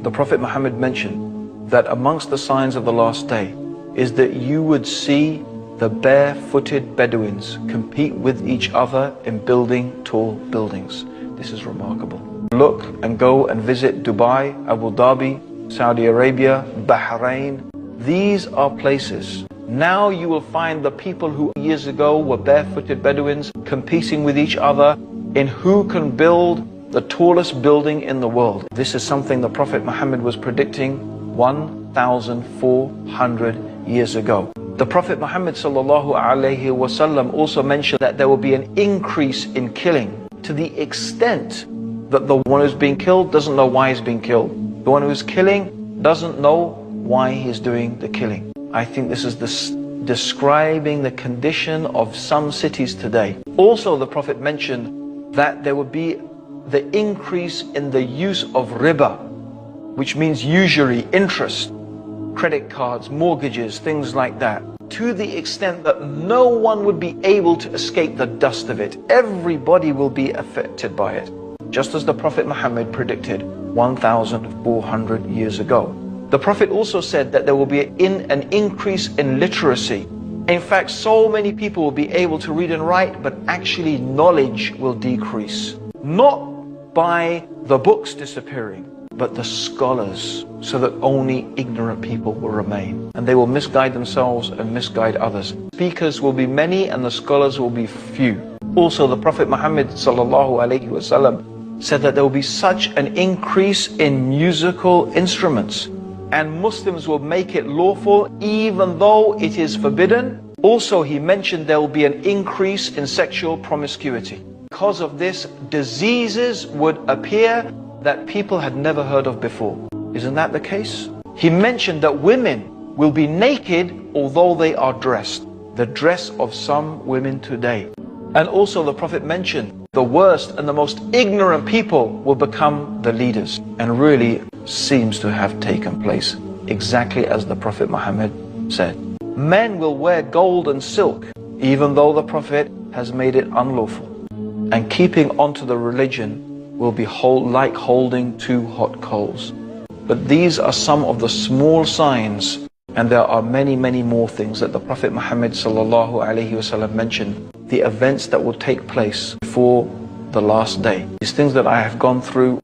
the Prophet Muhammad mentioned that amongst the signs of the last day is that you would see the barefooted Bedouins compete with each other in building tall buildings. This is remarkable. Look and go and visit Dubai, Abu Dhabi, Saudi Arabia, Bahrain. These are places. Now you will find the people who years ago were barefooted Bedouins competing with each other in who can build the tallest building in the world. This is something the Prophet Muhammad was predicting 1,400 years ago. The Prophet Muhammad ﷺ also mentioned that there will be an increase in killing to the extent that the one who's being killed doesn't know why he's being killed. The one who's killing doesn't know why he's doing the killing. I think this is describing the condition of some cities today. Also, the Prophet mentioned that there would be the increase in the use of riba, which means usury, interest, credit cards, mortgages, things like that, to the extent that no one would be able to escape the dust of it. Everybody will be affected by it, just as the Prophet Muhammad predicted 1,400 years ago. The Prophet also said that there will be an increase in literacy. In fact, so many people will be able to read and write, but actually knowledge will decrease. Not by the books disappearing, but the scholars, so that only ignorant people will remain. And they will misguide themselves and misguide others. Speakers will be many and the scholars will be few. Also, the Prophet Muhammad ﷺ said that there will be such an increase in musical instruments, and Muslims will make it lawful even though it is forbidden. Also, he mentioned there will be an increase in sexual promiscuity. Because of this, diseases would appear that people had never heard of before. Isn't that the case? He mentioned that women will be naked although they are dressed. The dress of some women today. And also the Prophet mentioned the worst and the most ignorant people will become the leaders. And really seems to have taken place exactly as the Prophet Muhammad said. Men will wear gold and silk even though the Prophet has made it unlawful. And keeping onto the religion will be like holding two hot coals. But these are some of the small signs, and there are many, many more things that the Prophet Muhammad ﷺ mentioned, the events that will take place before the last day. These things that I have gone through